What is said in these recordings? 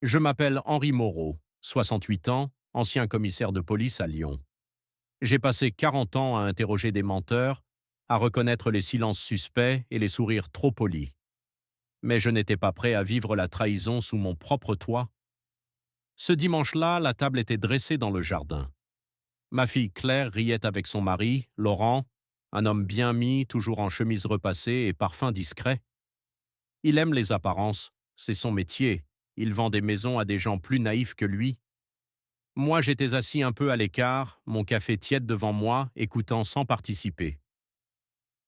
Je m'appelle Henri Moreau, 68 ans, ancien commissaire de police à Lyon. J'ai passé 40 ans à interroger des menteurs, à reconnaître les silences suspects et les sourires trop polis. Mais je n'étais pas prêt à vivre la trahison sous mon propre toit. Ce dimanche-là, la table était dressée dans le jardin. Ma fille Claire riait avec son mari, Laurent, un homme bien mis, toujours en chemise repassée et parfum discret. Il aime les apparences, c'est son métier. Il vend des maisons à des gens plus naïfs que lui. Moi, j'étais assis un peu à l'écart, mon café tiède devant moi, écoutant sans participer.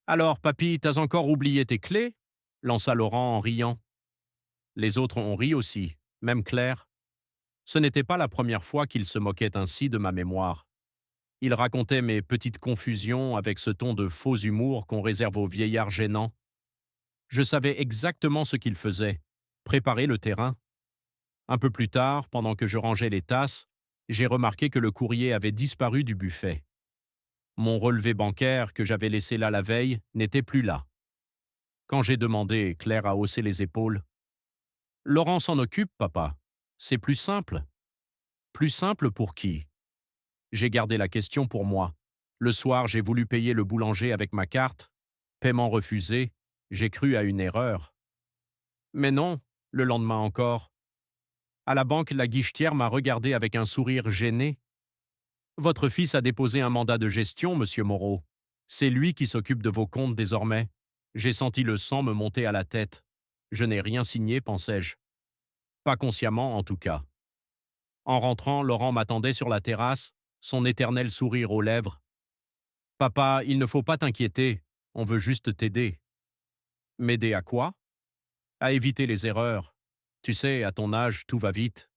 Alors, papy, t'as encore oublié tes clés lança Laurent en riant. Les autres ont ri aussi, même Claire. Ce n'était pas la première fois qu'il se moquait ainsi de ma mémoire. Il racontait mes petites confusions avec ce ton de faux humour qu'on réserve aux vieillards gênants. Je savais exactement ce qu'il faisait, préparer le terrain. Un peu plus tard, pendant que je rangeais les tasses, j'ai remarqué que le courrier avait disparu du buffet. Mon relevé bancaire que j'avais laissé là la veille n'était plus là. Quand j'ai demandé, Claire a haussé les épaules. Laurent s'en occupe, papa. C'est plus simple. Plus simple pour qui? J'ai gardé la question pour moi. Le soir, j'ai voulu payer le boulanger avec ma carte. Paiement refusé. J'ai cru à une erreur. Mais non, le lendemain encore. À la banque, la guichetière m'a regardé avec un sourire gêné. Votre fils a déposé un mandat de gestion, monsieur Moreau. C'est lui qui s'occupe de vos comptes désormais. J'ai senti le sang me monter à la tête. Je n'ai rien signé, pensai-je. Pas consciemment, en tout cas. En rentrant, Laurent m'attendait sur la terrasse, son éternel sourire aux lèvres. Papa, il ne faut pas t'inquiéter, on veut juste t'aider. M'aider à quoi? À éviter les erreurs. Tu sais, à ton âge, tout va vite.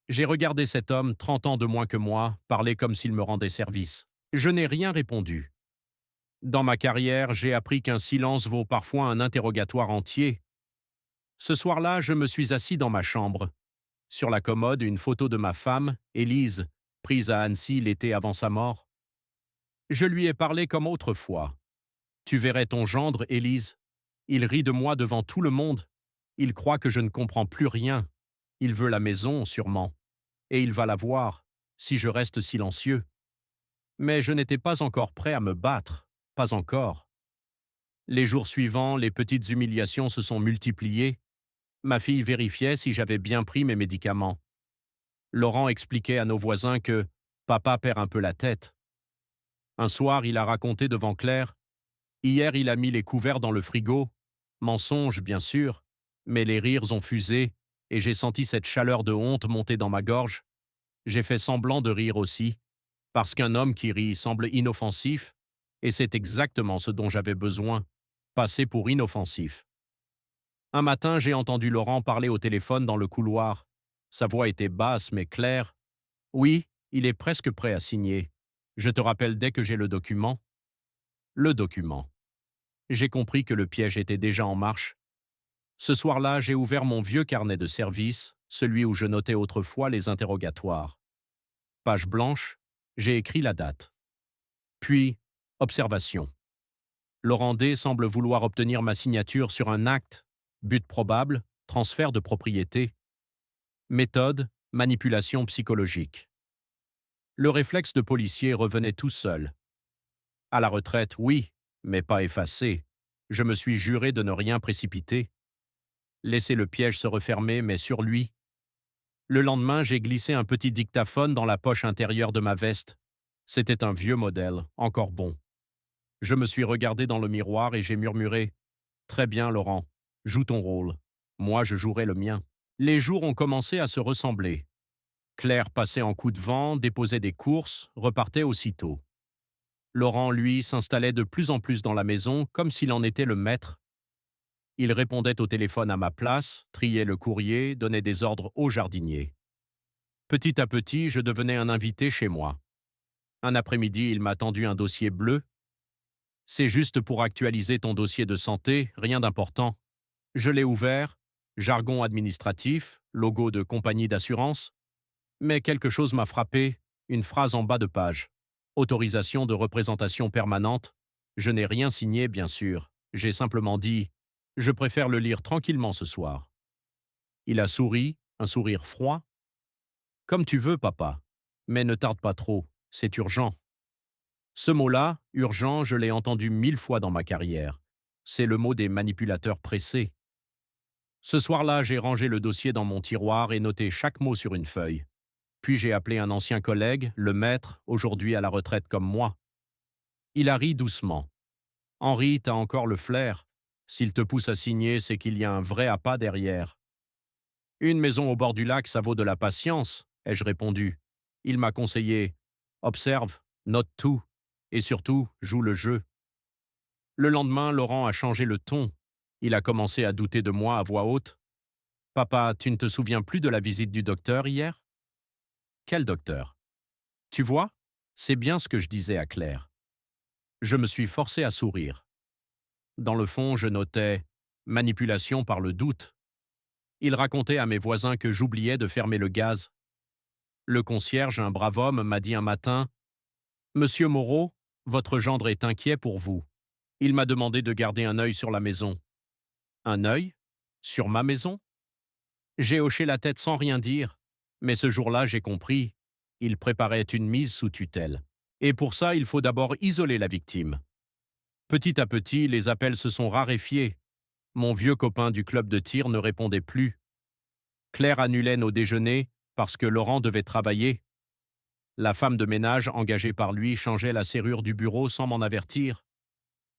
J'ai regardé cet homme, 30 ans de moins que moi, parler comme s'il me rendait service. Je n'ai rien répondu. Dans ma carrière, j'ai appris qu'un silence vaut parfois un interrogatoire entier. Ce soir-là, je me suis assis dans ma chambre. Sur la commode, une photo de ma femme, Élise, prise à Annecy l'été avant sa mort. Je lui ai parlé comme autrefois. Tu verrais ton gendre, Élise. Il rit de moi devant tout le monde. Il croit que je ne comprends plus rien. Il veut la maison, sûrement. Et il va la voir, si je reste silencieux. Mais je n'étais pas encore prêt à me battre. Pas encore. Les jours suivants, les petites humiliations se sont multipliées. Ma fille vérifiait si j'avais bien pris mes médicaments. Laurent expliquait à nos voisins que papa perd un peu la tête. Un soir, il a raconté devant Claire. Hier, il a mis les couverts dans le frigo. Mensonge, bien sûr, mais les rires ont fusé et j'ai senti cette chaleur de honte monter dans ma gorge. J'ai fait semblant de rire aussi, parce qu'un homme qui rit semble inoffensif, et c'est exactement ce dont j'avais besoin, passer pour inoffensif. Un matin, j'ai entendu Laurent parler au téléphone dans le couloir. Sa voix était basse mais claire. Oui, il est presque prêt à signer. Je te rappelle dès que j'ai le document. Le document. J'ai compris que le piège était déjà en marche. Ce soir-là, j'ai ouvert mon vieux carnet de service, celui où je notais autrefois les interrogatoires. Page blanche, j'ai écrit la date. Puis, observation. Laurent D. semble vouloir obtenir ma signature sur un acte. But probable, transfert de propriété. Méthode, manipulation psychologique. Le réflexe de policier revenait tout seul. À la retraite, oui, mais pas effacé. Je me suis juré de ne rien précipiter. Laisser le piège se refermer, mais sur lui. Le lendemain, j'ai glissé un petit dictaphone dans la poche intérieure de ma veste. C'était un vieux modèle, encore bon. Je me suis regardé dans le miroir et j'ai murmuré « Très bien, Laurent, joue ton rôle. Moi, je jouerai le mien. » Les jours ont commencé à se ressembler. Claire passait en coup de vent, déposait des courses, repartait aussitôt. Laurent, lui, s'installait de plus en plus dans la maison, comme s'il en était le maître. Il répondait au téléphone à ma place, triait le courrier, donnait des ordres au jardinier. Petit à petit, je devenais un invité chez moi. Un après-midi, il m'a tendu un dossier bleu. C'est juste pour actualiser ton dossier de santé, rien d'important. Je l'ai ouvert, jargon administratif, logo de compagnie d'assurance. Mais quelque chose m'a frappé, une phrase en bas de page. Autorisation de représentation permanente. Je n'ai rien signé, bien sûr. J'ai simplement dit « Je préfère le lire tranquillement ce soir ». Il a souri, Un sourire froid. Comme tu veux, papa. Mais ne tarde pas trop, c'est urgent. Ce mot-là, urgent, je l'ai entendu 1000 fois dans ma carrière. C'est le mot des manipulateurs pressés. Ce soir-là, j'ai rangé le dossier dans mon tiroir et noté chaque mot sur une feuille. Puis j'ai appelé un ancien collègue, le maître, aujourd'hui à la retraite comme moi. Il a ri doucement. Henri, t'as encore le flair. S'il te pousse à signer, c'est qu'il y a un vrai appât derrière. Une maison au bord du lac, ça vaut de la patience, ai-je répondu. Il m'a conseillé. Observe, note tout, et surtout, joue le jeu. Le lendemain, Laurent a changé le ton. Il a commencé à douter de moi à voix haute. Papa, tu ne te souviens plus de la visite du docteur hier? Quel docteur? Tu vois, c'est bien ce que je disais à Claire. Je me suis forcé à sourire. Dans le fond, je notais manipulation par le doute. Il racontait à mes voisins que j'oubliais de fermer le gaz. Le concierge, un brave homme, m'a dit un matin: Monsieur Moreau, votre gendre est inquiet pour vous. Il m'a demandé de garder un œil sur la maison. Un œil? Sur ma maison? J'ai hoché la tête sans rien dire, mais ce jour-là, j'ai compris. Il préparait une mise sous tutelle. Et pour ça, il faut d'abord isoler la victime. Petit à petit, les appels se sont raréfiés. Mon vieux copain du club de tir ne répondait plus. Claire annulait nos déjeuners parce que Laurent devait travailler. La femme de ménage engagée par lui changeait la serrure du bureau sans m'en avertir.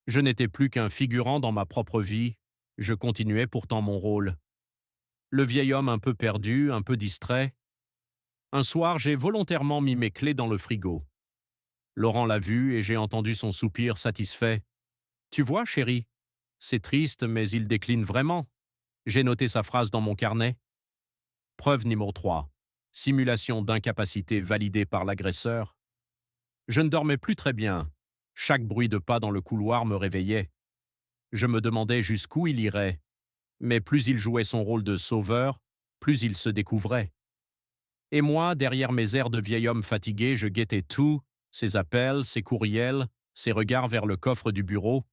Je n'étais plus qu'un figurant dans ma propre vie. Je continuais pourtant mon rôle. Le vieil homme un peu perdu, un peu distrait. Un soir, j'ai volontairement mis mes clés dans le frigo. Laurent l'a vu et j'ai entendu son soupir satisfait. Tu vois, chérie, c'est triste, mais il décline vraiment. J'ai noté sa phrase dans mon carnet. Preuve numéro 3. Simulation d'incapacité validée par l'agresseur. Je ne dormais plus très bien. Chaque bruit de pas dans le couloir me réveillait. Je me demandais jusqu'où il irait. Mais plus il jouait son rôle de sauveur, plus il se découvrait. Et moi, derrière mes airs de vieil homme fatigué, je guettais tout, ses appels, ses courriels, ses regards vers le coffre du bureau.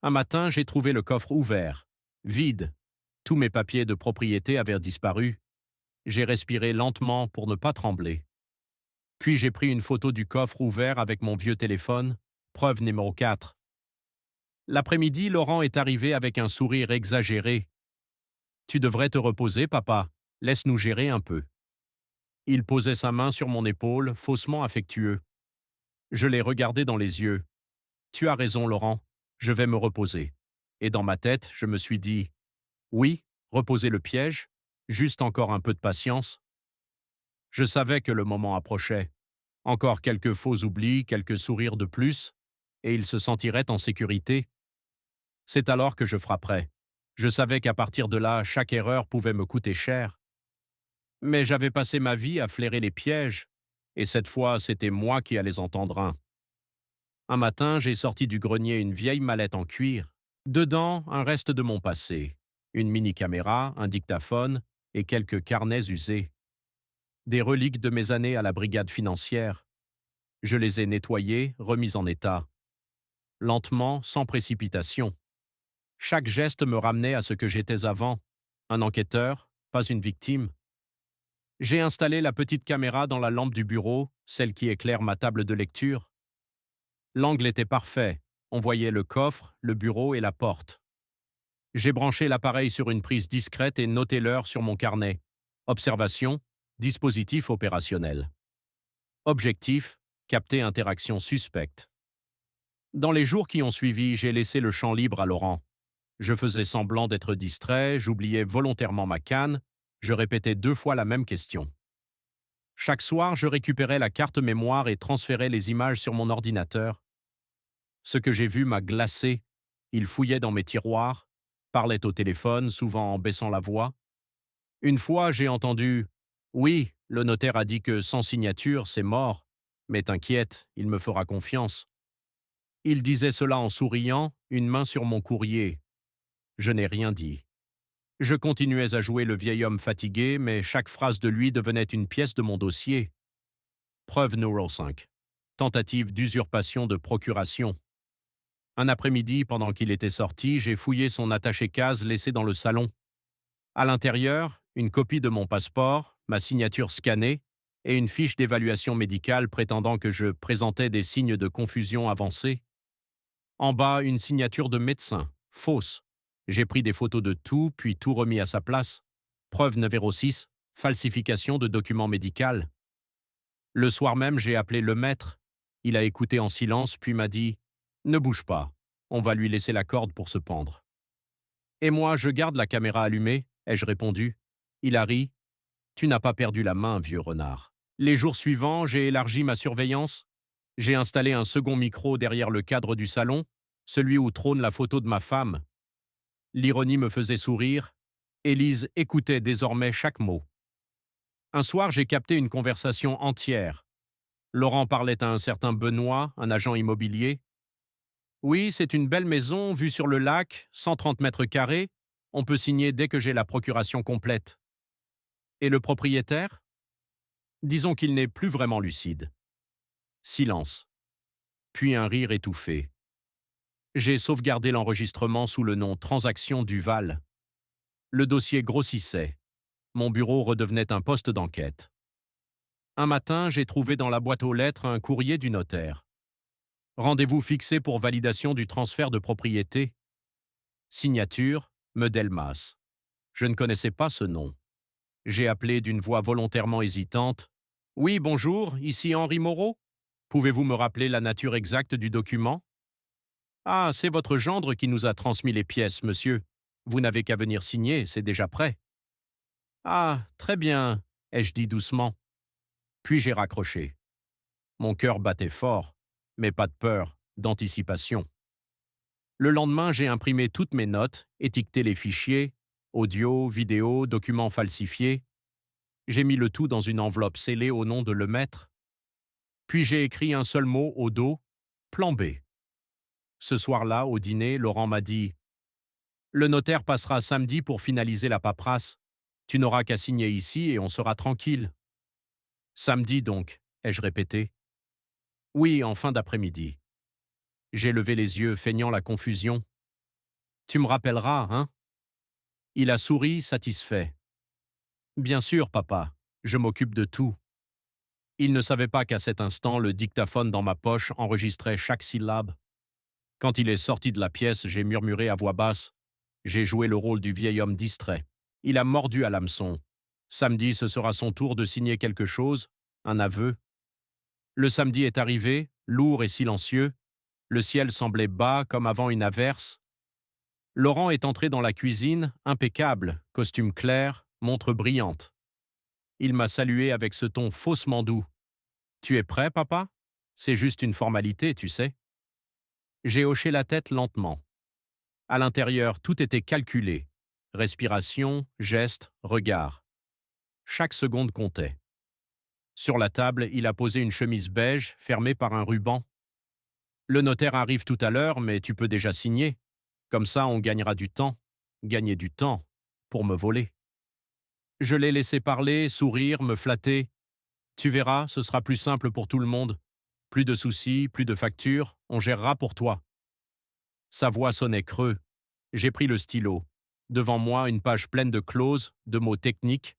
Un matin, j'ai trouvé le coffre ouvert, vide. Tous mes papiers de propriété avaient disparu. J'ai respiré lentement pour ne pas trembler. Puis j'ai pris une photo du coffre ouvert avec mon vieux téléphone, preuve numéro 4. L'après-midi, Laurent est arrivé avec un sourire exagéré. « Tu devrais te reposer, papa. Laisse-nous gérer un peu. » Il posait sa main sur mon épaule, faussement affectueux. Je l'ai regardé dans les yeux. « Tu as raison, Laurent. Je vais me reposer. » Et dans ma tête, je me suis dit « Oui, reposer le piège. Juste encore un peu de patience. » Je savais que le moment approchait. Encore quelques faux oublis, quelques sourires de plus, et il se sentirait en sécurité. C'est alors que je frapperais. Je savais qu'à partir de là, chaque erreur pouvait me coûter cher. Mais j'avais passé ma vie à flairer les pièges, et cette fois, c'était moi qui allais en tendre un. Un matin, j'ai sorti du grenier une vieille mallette en cuir. Dedans, un reste de mon passé. Une mini-caméra, un dictaphone et quelques carnets usés. Des reliques de mes années à la brigade financière. Je les ai nettoyés, remis en état. Lentement, sans précipitation. Chaque geste me ramenait à ce que j'étais avant. Un enquêteur, pas une victime. J'ai installé la petite caméra dans la lampe du bureau, celle qui éclaire ma table de lecture. L'angle était parfait. On voyait le coffre, le bureau et la porte. J'ai branché l'appareil sur une prise discrète et noté l'heure sur mon carnet. Observation, dispositif opérationnel. Objectif, capter interaction suspecte. Dans les jours qui ont suivi, j'ai laissé le champ libre à Laurent. Je faisais semblant d'être distrait, j'oubliais volontairement ma canne, je répétais 2 fois la même question. Chaque soir, je récupérais la carte mémoire et transférais les images sur mon ordinateur. Ce que j'ai vu m'a glacé. Il fouillait dans mes tiroirs, parlait au téléphone, souvent en baissant la voix. Une fois, j'ai entendu « Oui, le notaire a dit que sans signature, c'est mort, mais t'inquiète, il me fera confiance. » Il disait cela en souriant, une main sur mon courrier. Je n'ai rien dit. Je continuais à jouer le vieil homme fatigué, mais chaque phrase de lui devenait une pièce de mon dossier. Preuve numéro 5. Tentative d'usurpation de procuration. Un après-midi, pendant qu'il était sorti, j'ai fouillé son attaché-case laissé dans le salon. À l'intérieur, une copie de mon passeport, ma signature scannée et une fiche d'évaluation médicale prétendant que je présentais des signes de confusion avancée. En bas, une signature de médecin, fausse. J'ai pris des photos de tout, puis tout remis à sa place. Preuve 906, falsification de document médical. Le soir même, j'ai appelé le maître. Il a écouté en silence, puis m'a dit « Ne bouge pas, on va lui laisser la corde pour se pendre. » Et moi, je garde la caméra allumée, ai-je répondu. Il a ri. Tu n'as pas perdu la main, vieux renard. Les jours suivants, j'ai élargi ma surveillance. J'ai installé un second micro derrière le cadre du salon, celui où trône la photo de ma femme. L'ironie me faisait sourire. Élise écoutait désormais chaque mot. Un soir, j'ai capté une conversation entière. Laurent parlait à un certain Benoît, un agent immobilier. Oui, c'est une belle maison, vue sur le lac, 130 mètres carrés. On peut signer dès que j'ai la procuration complète. Et le propriétaire? Disons qu'il n'est plus vraiment lucide. Silence. Puis un rire étouffé. J'ai sauvegardé l'enregistrement sous le nom Transaction Duval. Le dossier grossissait. Mon bureau redevenait un poste d'enquête. Un matin, j'ai trouvé dans la boîte aux lettres un courrier du notaire. Rendez-vous fixé pour validation du transfert de propriété. Signature, Medelmas. Je ne connaissais pas ce nom. J'ai appelé d'une voix volontairement hésitante. « Oui, bonjour, ici Henri Moreau. Pouvez-vous me rappeler la nature exacte du document ?»« Ah, c'est votre gendre qui nous a transmis les pièces, monsieur. Vous n'avez qu'à venir signer, c'est déjà prêt. »« Ah, très bien, ai-je dit doucement. Puis j'ai raccroché. Mon cœur battait fort, mais pas de peur, d'anticipation. Le lendemain, j'ai imprimé toutes mes notes, étiqueté les fichiers, audio, vidéo, documents falsifiés. J'ai mis le tout dans une enveloppe scellée au nom de Lemaître. Puis j'ai écrit un seul mot au dos, plan B. Ce soir-là, au dîner, Laurent m'a dit « Le notaire passera samedi pour finaliser la paperasse. Tu n'auras qu'à signer ici et on sera tranquille. » Samedi donc, ai-je répété. Oui, en fin d'après-midi. J'ai levé les yeux, feignant la confusion. Tu me rappelleras, hein? Il a souri, satisfait. Bien sûr, papa, je m'occupe de tout. Il ne savait pas qu'à cet instant, le dictaphone dans ma poche enregistrait chaque syllabe. Quand il est sorti de la pièce, j'ai murmuré à voix basse. J'ai joué le rôle du vieil homme distrait. Il a mordu à l'hameçon. Samedi, ce sera son tour de signer quelque chose, un aveu. Le samedi est arrivé, lourd et silencieux. Le ciel semblait bas comme avant une averse. Laurent est entré dans la cuisine, impeccable, costume clair, montre brillante. Il m'a salué avec ce ton faussement doux. « Tu es prêt, papa? C'est juste une formalité, tu sais. » J'ai hoché la tête lentement. À l'intérieur, tout était calculé. Respiration, gestes, regard. Chaque seconde comptait. Sur la table, il a posé une chemise beige, fermée par un ruban. « Le notaire arrive tout à l'heure, mais tu peux déjà signer. Comme ça, on gagnera du temps. Gagner du temps pour me voler. » Je l'ai laissé parler, sourire, me flatter. « Tu verras, ce sera plus simple pour tout le monde. Plus de soucis, plus de factures, on gérera pour toi. » Sa voix sonnait creux. J'ai pris le stylo. Devant moi, une page pleine de clauses, de mots techniques.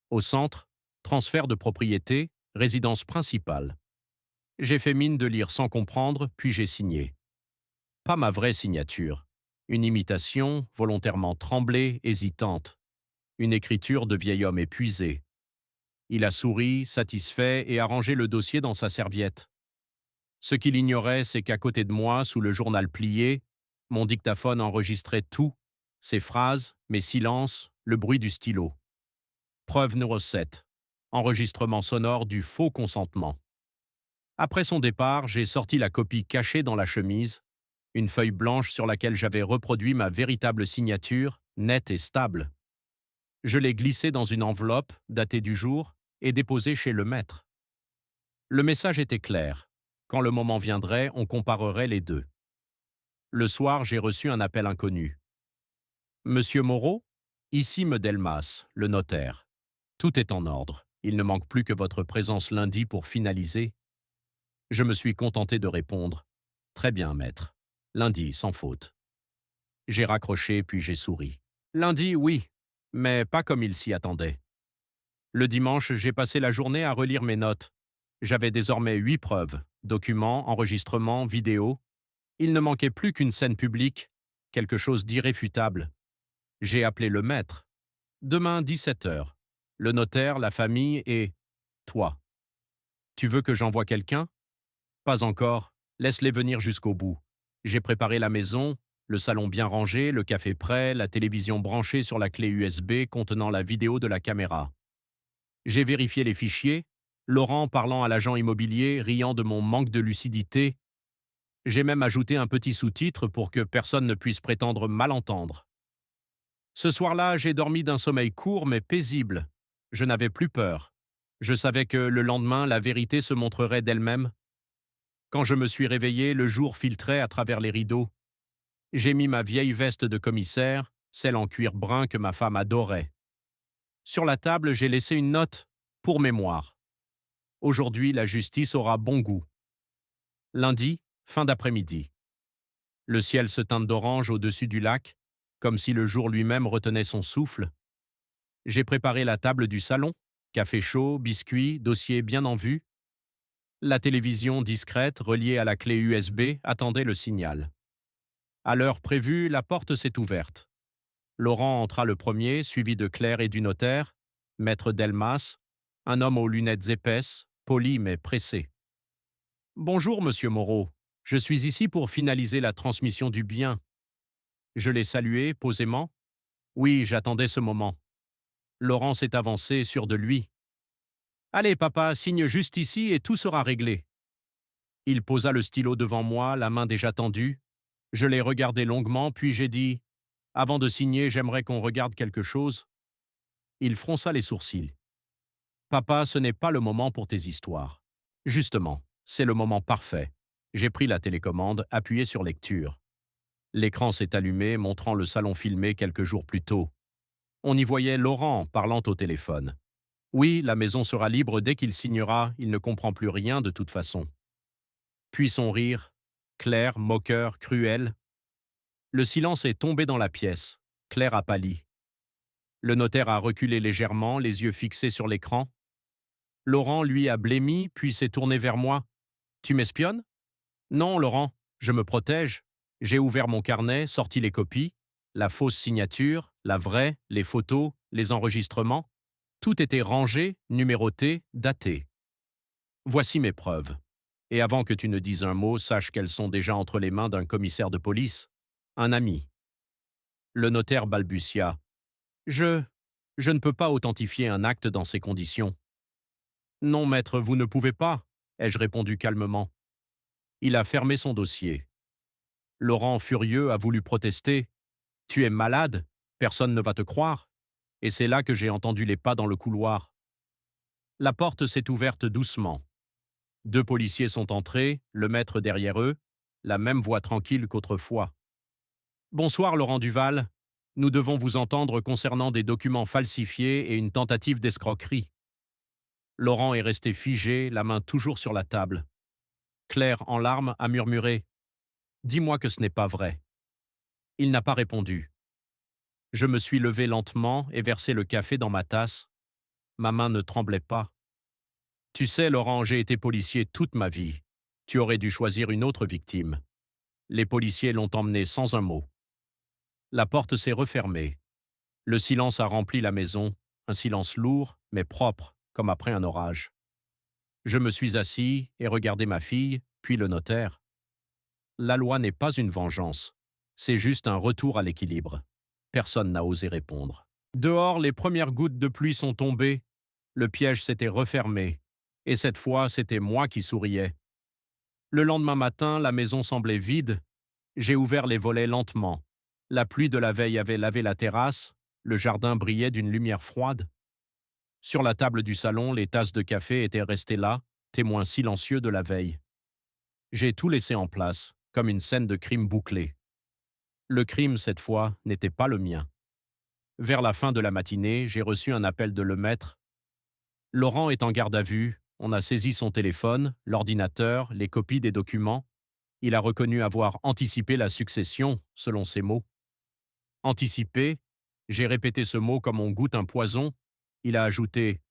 Au centre, transfert de propriété, résidence principale. J'ai fait mine de lire sans comprendre, puis j'ai signé. Pas ma vraie signature. Une imitation, volontairement tremblée, hésitante. Une écriture de vieil homme épuisé. Il a souri, satisfait, et a rangé le dossier dans sa serviette. Ce qu'il ignorait, c'est qu'à côté de moi, sous le journal plié, mon dictaphone enregistrait tout, ses phrases, mes silences, le bruit du stylo. Preuve numéro 7. Enregistrement sonore du faux consentement. Après son départ, j'ai sorti la copie cachée dans la chemise, une feuille blanche sur laquelle j'avais reproduit ma véritable signature, nette et stable. Je l'ai glissée dans une enveloppe, datée du jour, et déposée chez le maître. Le message était clair. Quand le moment viendrait, on comparerait les deux. Le soir, j'ai reçu un appel inconnu. « Monsieur Moreau, ici Medelmas, le notaire. Tout est en ordre. Il ne manque plus que votre présence lundi pour finaliser. » Je me suis contenté de répondre. « Très bien, maître. Lundi, sans faute. » J'ai raccroché, puis j'ai souri. « Lundi, oui. mais pas comme il s'y attendait. Le dimanche, j'ai passé la journée à relire mes notes. J'avais désormais 8 preuves, documents, enregistrements, vidéos. Il ne manquait plus qu'une scène publique, quelque chose d'irréfutable. J'ai appelé le maître. Demain, 17 heures. Le notaire, la famille et toi. Tu veux que j'envoie quelqu'un? Pas encore. Laisse-les venir jusqu'au bout. J'ai préparé la maison, le salon bien rangé, le café prêt, la télévision branchée sur la clé USB contenant la vidéo de la caméra. J'ai vérifié les fichiers, Laurent parlant à l'agent immobilier, riant de mon manque de lucidité. J'ai même ajouté un petit sous-titre pour que personne ne puisse prétendre mal entendre. Ce soir-là, j'ai dormi d'un sommeil court mais paisible. Je n'avais plus peur. Je savais que le lendemain, la vérité se montrerait d'elle-même. Quand je me suis réveillé, le jour filtrait à travers les rideaux. J'ai mis ma vieille veste de commissaire, celle en cuir brun que ma femme adorait. Sur la table, j'ai laissé une note, pour mémoire. Aujourd'hui, la justice aura bon goût. Lundi, fin d'après-midi. Le ciel se teinte d'orange au-dessus du lac, comme si le jour lui-même retenait son souffle. J'ai préparé la table du salon, café chaud, biscuits, dossier bien en vue. La télévision discrète, reliée à la clé USB, attendait le signal. À l'heure prévue, la porte s'est ouverte. Laurent entra le premier, suivi de Claire et du notaire, maître Delmas, un homme aux lunettes épaisses, poli mais pressé. Bonjour, monsieur Moreau. Je suis ici pour finaliser la transmission du bien. Je l'ai salué posément. Oui, j'attendais ce moment. Laurent s'est avancé, sûr de lui. Allez, papa, signe juste ici et tout sera réglé. Il posa le stylo devant moi, la main déjà tendue. Je l'ai regardé longuement, puis j'ai dit « Avant de signer, j'aimerais qu'on regarde quelque chose. » Il fronça les sourcils. « Papa, ce n'est pas le moment pour tes histoires. Justement, c'est le moment parfait. » J'ai pris la télécommande, appuyé sur lecture. L'écran s'est allumé, montrant le salon filmé quelques jours plus tôt. On y voyait Laurent parlant au téléphone. Oui, la maison sera libre dès qu'il signera, il ne comprend plus rien de toute façon. Puis son rire, clair, moqueur, cruel. Le silence est tombé dans la pièce. Claire a pâli. Le notaire a reculé légèrement, les yeux fixés sur l'écran. Laurent, lui, a blêmi, puis s'est tourné vers moi. « Tu m'espionnes ?»« Non, Laurent, je me protège. » J'ai ouvert mon carnet, sorti les copies, la fausse signature, la vraie, les photos, les enregistrements. Tout était rangé, numéroté, daté. Voici mes preuves. Et avant que tu ne dises un mot, sache qu'elles sont déjà entre les mains d'un commissaire de police, un ami. Le notaire balbutia. Je ne peux pas authentifier un acte dans ces conditions. Non, maître, vous ne pouvez pas, ai-je répondu calmement. Il a fermé son dossier. Laurent, furieux, a voulu protester. Tu es malade, personne ne va te croire. Et c'est là que j'ai entendu les pas dans le couloir. La porte s'est ouverte doucement. 2 policiers sont entrés, le maître derrière eux, la même voix tranquille qu'autrefois. Bonsoir, Laurent Duval. Nous devons vous entendre concernant des documents falsifiés et une tentative d'escroquerie. Laurent est resté figé, la main toujours sur la table. Claire, en larmes, a murmuré « Dis-moi que ce n'est pas vrai. » Il n'a pas répondu. Je me suis levé lentement et versé le café dans ma tasse. Ma main ne tremblait pas. Tu sais, Laurent, j'ai été policier toute ma vie. Tu aurais dû choisir une autre victime. Les policiers l'ont emmené sans un mot. La porte s'est refermée. Le silence a rempli la maison, un silence lourd, mais propre, comme après un orage. Je me suis assis et regardé ma fille, puis le notaire. La loi n'est pas une vengeance. C'est juste un retour à l'équilibre. Personne n'a osé répondre. Dehors, les premières gouttes de pluie sont tombées. Le piège s'était refermé. Et cette fois, c'était moi qui souriais. Le lendemain matin, la maison semblait vide. J'ai ouvert les volets lentement. La pluie de la veille avait lavé la terrasse. Le jardin brillait d'une lumière froide. Sur la table du salon, les tasses de café étaient restées là, témoins silencieux de la veille. J'ai tout laissé en place, comme une scène de crime bouclée. Le crime, cette fois, n'était pas le mien. Vers la fin de la matinée, j'ai reçu un appel de le maître. Laurent est en garde à vue, on a saisi son téléphone, l'ordinateur, les copies des documents. Il a reconnu avoir anticipé la succession, selon ses mots. Anticipé, J'ai répété ce mot comme on goûte un poison. Il a ajouté: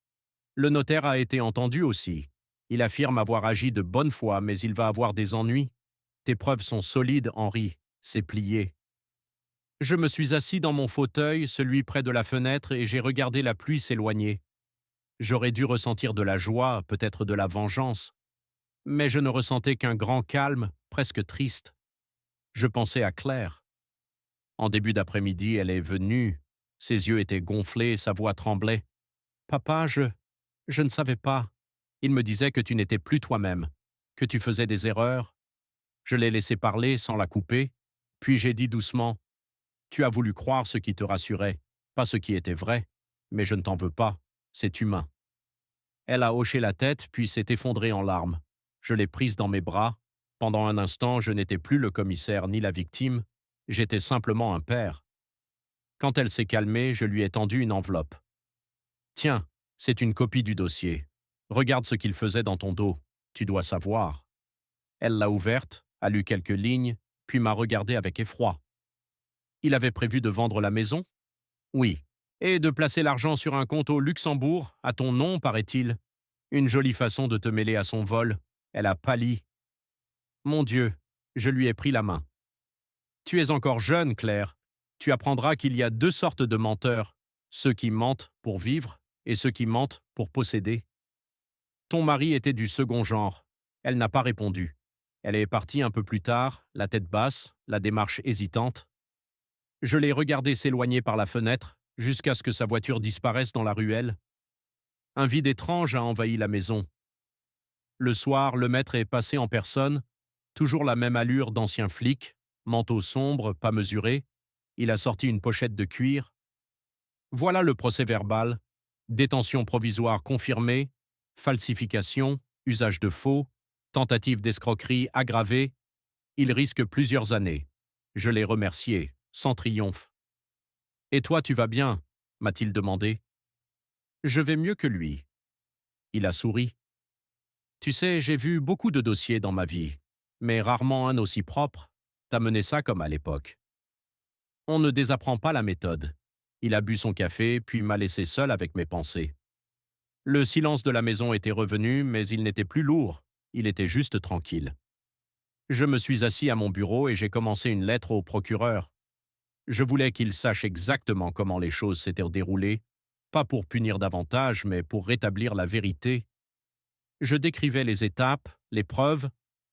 le notaire a été entendu aussi. Il affirme avoir agi de bonne foi, mais il va avoir des ennuis. Tes preuves sont solides, Henri. C'est plié. Je me suis assis dans mon fauteuil, celui près de la fenêtre, et j'ai regardé la pluie s'éloigner. J'aurais dû ressentir de la joie, peut-être de la vengeance, mais je ne ressentais qu'un grand calme, presque triste. Je pensais à Claire. En début d'après-midi, elle est venue. Ses yeux étaient gonflés, sa voix tremblait. Papa, je ne savais pas. Il me disait que tu n'étais plus toi-même, que tu faisais des erreurs. Je l'ai laissé parler sans la couper, puis j'ai dit doucement: tu as voulu croire ce qui te rassurait, pas ce qui était vrai, mais je ne t'en veux pas, c'est humain. Elle a hoché la tête, puis s'est effondrée en larmes. Je l'ai prise dans mes bras. Pendant un instant, je n'étais plus le commissaire ni la victime, j'étais simplement un père. Quand elle s'est calmée, je lui ai tendu une enveloppe. Tiens, c'est une copie du dossier. Regarde ce qu'il faisait dans ton dos. Tu dois savoir. Elle l'a ouverte, a lu quelques lignes, puis m'a regardé avec effroi. Il avait prévu de vendre la maison? Oui. Et de placer l'argent sur un compte au Luxembourg, à ton nom, paraît-il. Une jolie façon de te mêler à son vol. Elle a pâli. Mon Dieu, je lui ai pris la main. Tu es encore jeune, Claire. Tu apprendras qu'il y a deux sortes de menteurs, ceux qui mentent pour vivre et ceux qui mentent pour posséder. Ton mari était du second genre. Elle n'a pas répondu. Elle est partie un peu plus tard, la tête basse, la démarche hésitante. Je l'ai regardée s'éloigner par la fenêtre, jusqu'à ce que sa voiture disparaisse dans la ruelle. Un vide étrange a envahi la maison. Le soir, le maître est passé en personne, toujours la même allure d'ancien flic, manteau sombre, pas mesuré. Il a sorti une pochette de cuir. Voilà le procès-verbal. Détention provisoire confirmée, falsification, usage de faux, tentative d'escroquerie aggravée. Il risque plusieurs années. Je l'ai remercié, sans triomphe. Et toi, tu vas bien? M'a-t-il demandé. Je vais mieux que lui. Il a souri. Tu sais, j'ai vu beaucoup de dossiers dans ma vie, mais rarement un aussi propre. T'as mené ça comme à l'époque. On ne désapprend pas la méthode. Il a bu son café, puis m'a laissé seul avec mes pensées. Le silence de la maison était revenu, mais il n'était plus lourd, il était juste tranquille. Je me suis assis à mon bureau et j'ai commencé une lettre au procureur. Je voulais qu'il sache exactement comment les choses s'étaient déroulées, pas pour punir davantage, mais pour rétablir la vérité. Je décrivais les étapes, les preuves,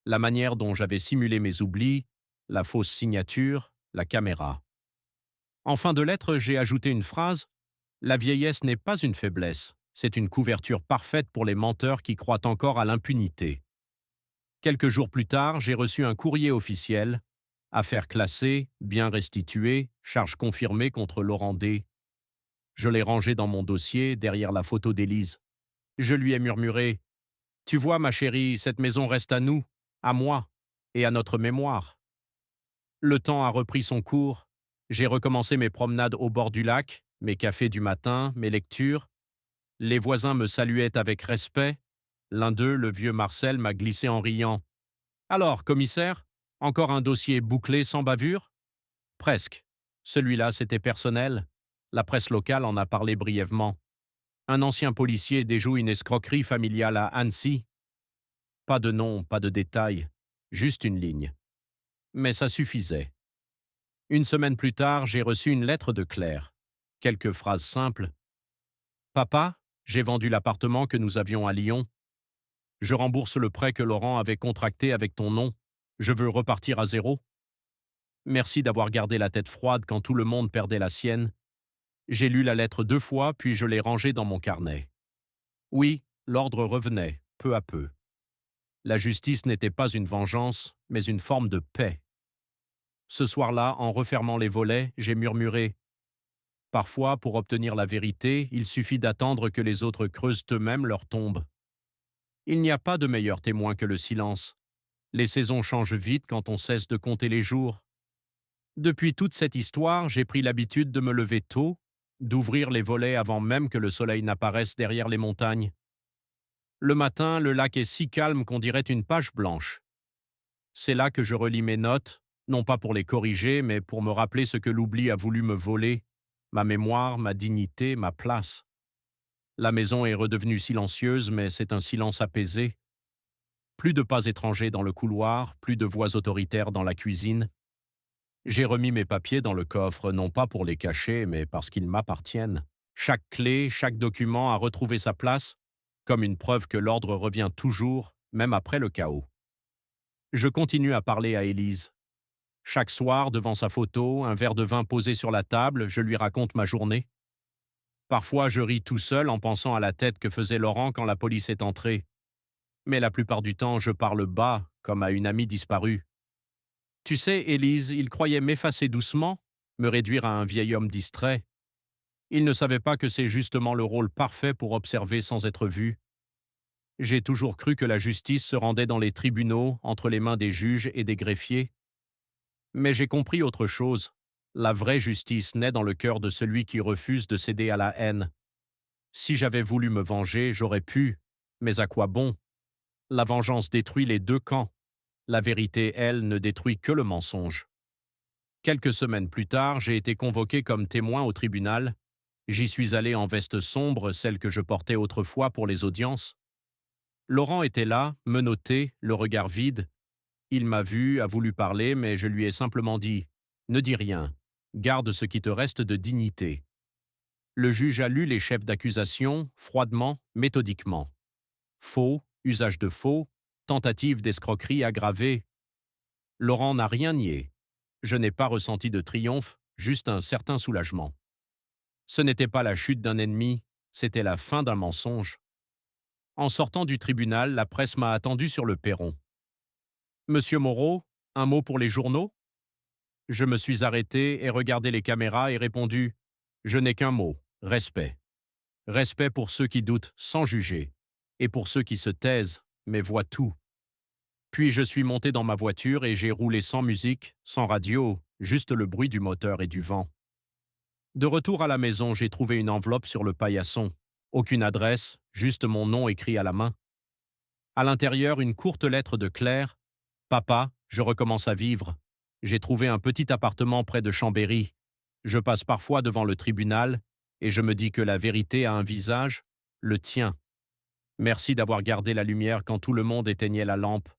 la manière dont j'avais simulé mes oublis, la fausse signature, la caméra. En fin de lettre, j'ai ajouté une phrase: la vieillesse n'est pas une faiblesse, c'est une couverture parfaite pour les menteurs qui croient encore à l'impunité. Quelques jours plus tard, j'ai reçu un courrier officiel: affaire classée, bien restituée, charge confirmée contre Laurent D. Je l'ai rangé dans mon dossier, derrière la photo d'Élise. Je lui ai murmuré: tu vois, ma chérie, cette maison reste à nous, à moi, et à notre mémoire. Le temps a repris son cours. J'ai recommencé mes promenades au bord du lac, mes cafés du matin, mes lectures. Les voisins me saluaient avec respect. L'un d'eux, le vieux Marcel, m'a glissé en riant: alors, commissaire, encore un dossier bouclé sans bavure? Presque. Celui-là, c'était personnel. La presse locale en a parlé brièvement. Un ancien policier déjoue une escroquerie familiale à Annecy. Pas de nom, pas de détails, juste une ligne. Mais ça suffisait. Une semaine plus tard, j'ai reçu une lettre de Claire. Quelques phrases simples. Papa, j'ai vendu l'appartement que nous avions à Lyon. Je rembourse le prêt que Laurent avait contracté avec ton nom. Je veux repartir à zéro. Merci d'avoir gardé la tête froide quand tout le monde perdait la sienne. J'ai lu la lettre 2 fois, puis je l'ai rangée dans mon carnet. Oui, l'ordre revenait, peu à peu. La justice n'était pas une vengeance, mais une forme de paix. Ce soir-là, en refermant les volets, j'ai murmuré: parfois, pour obtenir la vérité, il suffit d'attendre que les autres creusent eux-mêmes leur tombe. Il n'y a pas de meilleur témoin que le silence. Les saisons changent vite quand on cesse de compter les jours. Depuis toute cette histoire, j'ai pris l'habitude de me lever tôt, d'ouvrir les volets avant même que le soleil n'apparaisse derrière les montagnes. Le matin, le lac est si calme qu'on dirait une page blanche. C'est là que je relis mes notes, non pas pour les corriger, mais pour me rappeler ce que l'oubli a voulu me voler, ma mémoire, ma dignité, ma place. La maison est redevenue silencieuse, mais c'est un silence apaisé. Plus de pas étrangers dans le couloir, plus de voix autoritaires dans la cuisine. J'ai remis mes papiers dans le coffre, non pas pour les cacher, mais parce qu'ils m'appartiennent. Chaque clé, chaque document a retrouvé sa place, comme une preuve que l'ordre revient toujours, même après le chaos. Je continue à parler à Élise. Chaque soir, devant sa photo, un verre de vin posé sur la table, je lui raconte ma journée. Parfois, je ris tout seul en pensant à la tête que faisait Laurent quand la police est entrée. Mais la plupart du temps, je parle bas, comme à une amie disparue. Tu sais, Élise, il croyait m'effacer doucement, me réduire à un vieil homme distrait. Il ne savait pas que c'est justement le rôle parfait pour observer sans être vu. J'ai toujours cru que la justice se rendait dans les tribunaux, entre les mains des juges et des greffiers. Mais j'ai compris autre chose. La vraie justice naît dans le cœur de celui qui refuse de céder à la haine. Si j'avais voulu me venger, j'aurais pu. Mais à quoi bon? La vengeance détruit les deux camps. La vérité, elle, ne détruit que le mensonge. Quelques semaines plus tard, j'ai été convoqué comme témoin au tribunal. J'y suis allé en veste sombre, celle que je portais autrefois pour les audiences. Laurent était là, menotté, le regard vide. Il m'a vu, a voulu parler, mais je lui ai simplement dit « Ne dis rien, garde ce qui te reste de dignité ». Le juge a lu les chefs d'accusation, froidement, méthodiquement. Faux, usage de faux, tentative d'escroquerie aggravée. Laurent n'a rien nié. Je n'ai pas ressenti de triomphe, juste un certain soulagement. Ce n'était pas la chute d'un ennemi, c'était la fin d'un mensonge. En sortant du tribunal, la presse m'a attendu sur le perron. Monsieur Moreau, un mot pour les journaux? Je me suis arrêté et regardé les caméras et répondu « Je n'ai qu'un mot, respect. Respect pour ceux qui doutent sans juger, et pour ceux qui se taisent, mais voient tout. » Puis je suis monté dans ma voiture et j'ai roulé sans musique, sans radio, juste le bruit du moteur et du vent. De retour à la maison, j'ai trouvé une enveloppe sur le paillasson. Aucune adresse, juste mon nom écrit à la main. À l'intérieur, une courte lettre de Claire. « Papa, je recommence à vivre. J'ai trouvé un petit appartement près de Chambéry. Je passe parfois devant le tribunal et je me dis que la vérité a un visage, le tien. Merci d'avoir gardé la lumière quand tout le monde éteignait la lampe. »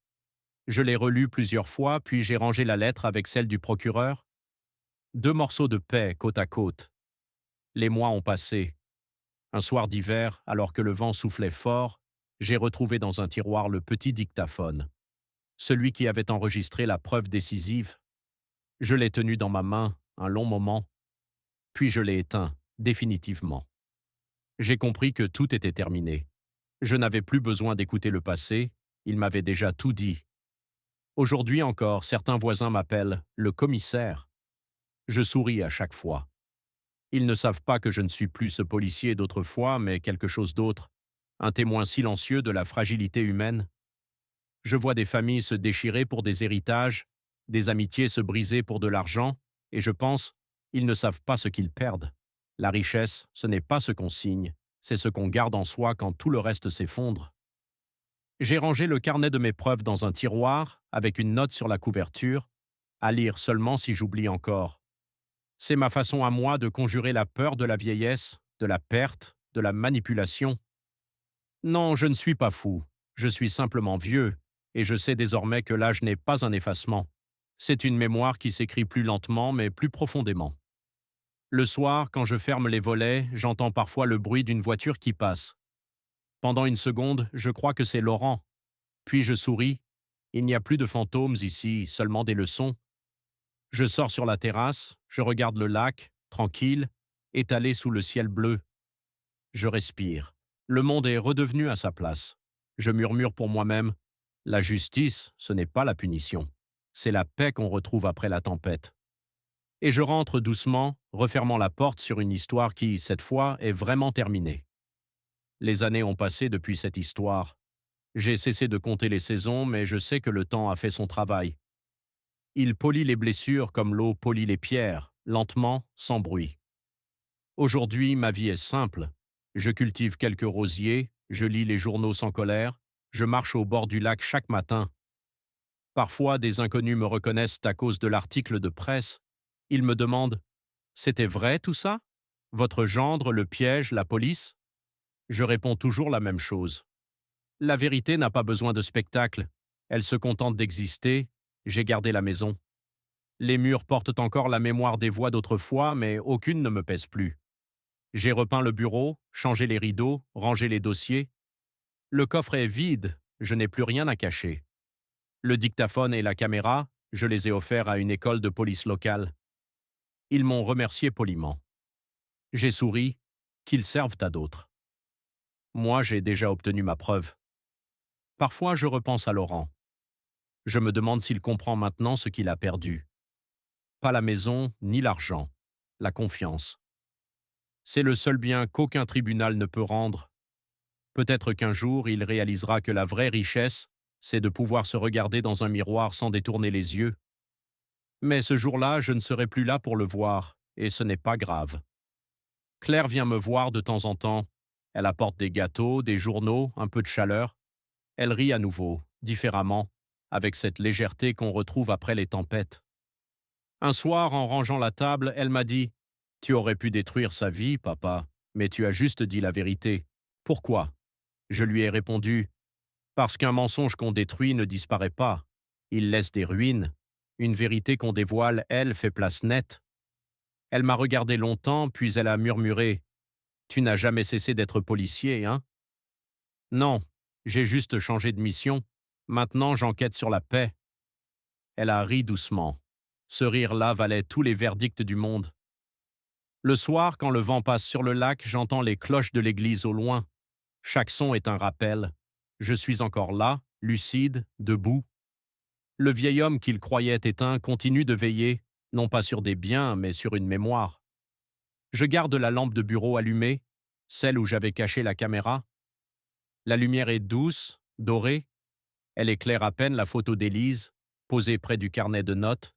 Je l'ai relue plusieurs fois, puis j'ai rangé la lettre avec celle du procureur. 2 morceaux de paix côte à côte. Les mois ont passé. Un soir d'hiver, alors que le vent soufflait fort, j'ai retrouvé dans un tiroir le petit dictaphone. Celui qui avait enregistré la preuve décisive. Je l'ai tenu dans ma main un long moment, puis je l'ai éteint, définitivement. J'ai compris que tout était terminé. Je n'avais plus besoin d'écouter le passé, il m'avait déjà tout dit. Aujourd'hui encore, certains voisins m'appellent « le commissaire ». Je souris à chaque fois. Ils ne savent pas que je ne suis plus ce policier d'autrefois, mais quelque chose d'autre, un témoin silencieux de la fragilité humaine. Je vois des familles se déchirer pour des héritages, des amitiés se briser pour de l'argent, et je pense, ils ne savent pas ce qu'ils perdent. La richesse, ce n'est pas ce qu'on signe, c'est ce qu'on garde en soi quand tout le reste s'effondre. J'ai rangé le carnet de mes preuves dans un tiroir, avec une note sur la couverture, à lire seulement si j'oublie encore. C'est ma façon à moi de conjurer la peur de la vieillesse, de la perte, de la manipulation. Non, je ne suis pas fou, je suis simplement vieux, et je sais désormais que l'âge n'est pas un effacement. C'est une mémoire qui s'écrit plus lentement mais plus profondément. Le soir, quand je ferme les volets, j'entends parfois le bruit d'une voiture qui passe. Pendant une seconde, je crois que c'est Laurent. Puis je souris. Il n'y a plus de fantômes ici, seulement des leçons. Je sors sur la terrasse, je regarde le lac, tranquille, étalé sous le ciel bleu. Je respire. Le monde est redevenu à sa place. Je murmure pour moi-même, la justice, ce n'est pas la punition. C'est la paix qu'on retrouve après la tempête. Et je rentre doucement, refermant la porte sur une histoire qui, cette fois, est vraiment terminée. Les années ont passé depuis cette histoire. J'ai cessé de compter les saisons, mais je sais que le temps a fait son travail. Il polit les blessures comme l'eau polit les pierres, lentement, sans bruit. Aujourd'hui, ma vie est simple. Je cultive quelques rosiers, je lis les journaux sans colère, je marche au bord du lac chaque matin. Parfois, des inconnus me reconnaissent à cause de l'article de presse. Ils me demandent « C'était vrai tout ça ?» Votre gendre, le piège, la police? Je réponds toujours la même chose. La vérité n'a pas besoin de spectacle. Elle se contente d'exister. J'ai gardé la maison. Les murs portent encore la mémoire des voix d'autrefois, mais aucune ne me pèse plus. J'ai repeint le bureau, changé les rideaux, rangé les dossiers. Le coffre est vide, je n'ai plus rien à cacher. Le dictaphone et la caméra, je les ai offerts à une école de police locale. Ils m'ont remercié poliment. J'ai souri, qu'ils servent à d'autres. Moi, j'ai déjà obtenu ma preuve. Parfois, je repense à Laurent. Je me demande s'il comprend maintenant ce qu'il a perdu. Pas la maison, ni l'argent. La confiance. C'est le seul bien qu'aucun tribunal ne peut rendre. Peut-être qu'un jour, il réalisera que la vraie richesse, c'est de pouvoir se regarder dans un miroir sans détourner les yeux. Mais ce jour-là, je ne serai plus là pour le voir, et ce n'est pas grave. Claire vient me voir de temps en temps. Elle apporte des gâteaux, des journaux, un peu de chaleur. Elle rit à nouveau, différemment, avec cette légèreté qu'on retrouve après les tempêtes. Un soir, en rangeant la table, elle m'a dit « Tu aurais pu détruire sa vie, papa, mais tu as juste dit la vérité. Pourquoi ?» Je lui ai répondu « Parce qu'un mensonge qu'on détruit ne disparaît pas. Il laisse des ruines. Une vérité qu'on dévoile, elle, fait place nette. » Elle m'a regardé longtemps, puis elle a murmuré « Tu n'as jamais cessé d'être policier, hein ?» Non, j'ai juste changé de mission. Maintenant, j'enquête sur la paix. Elle a ri doucement. Ce rire-là valait tous les verdicts du monde. Le soir, quand le vent passe sur le lac, j'entends les cloches de l'église au loin. Chaque son est un rappel. Je suis encore là, lucide, debout. Le vieil homme qu'il croyait éteint continue de veiller, non pas sur des biens, mais sur une mémoire. Je garde la lampe de bureau allumée, celle où j'avais caché la caméra. La lumière est douce, dorée. Elle éclaire à peine la photo d'Élise, posée près du carnet de notes.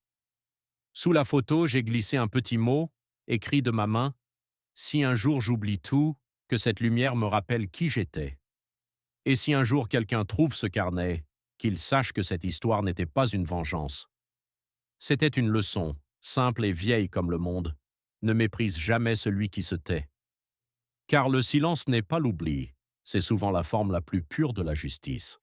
Sous la photo, j'ai glissé un petit mot, écrit de ma main. Si un jour j'oublie tout, que cette lumière me rappelle qui j'étais. Et si un jour quelqu'un trouve ce carnet, qu'il sache que cette histoire n'était pas une vengeance. C'était une leçon, simple et vieille comme le monde. Ne méprise jamais celui qui se tait. Car le silence n'est pas l'oubli, c'est souvent la forme la plus pure de la justice.